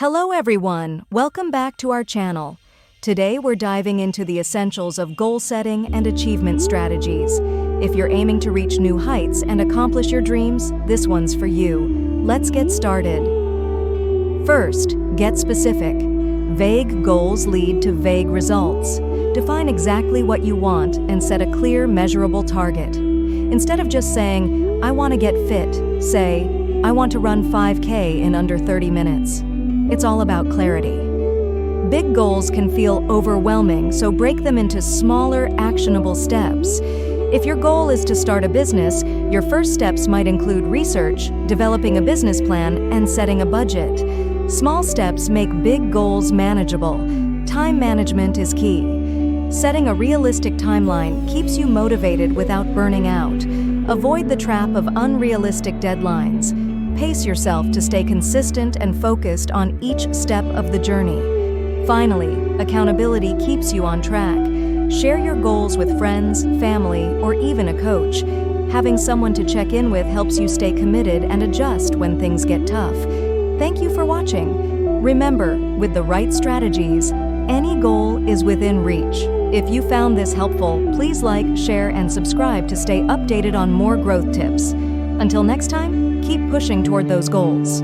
Hello everyone, welcome back to our channel. Today we're diving into the essentials of goal setting and achievement strategies. If you're aiming to reach new heights and accomplish your dreams, this one's for you. Let's get started. First, get specific. Vague goals lead to vague results. Define exactly what you want and set a clear, measurable target. Instead of just saying, "I want to get fit," say, "I want to run 5K in under 30 minutes." It's all about clarity. Big goals can feel overwhelming, so break them into smaller, actionable steps. If your goal is to start a business, your first steps might include research, developing a business plan, and setting a budget. Small steps make big goals manageable. Time management is key. Setting a realistic timeline keeps you motivated without burning out. Avoid the trap of unrealistic deadlines. Pace yourself to stay consistent and focused on each step of the journey. Finally, accountability keeps you on track. Share your goals with friends, family, or even a coach. Having someone to check in with helps you stay committed and adjust when things get tough. Thank you for watching. Remember, with the right strategies, any goal is within reach. If you found this helpful, please like, share, and subscribe to stay updated on more growth tips. Until next time, keep pushing toward those goals.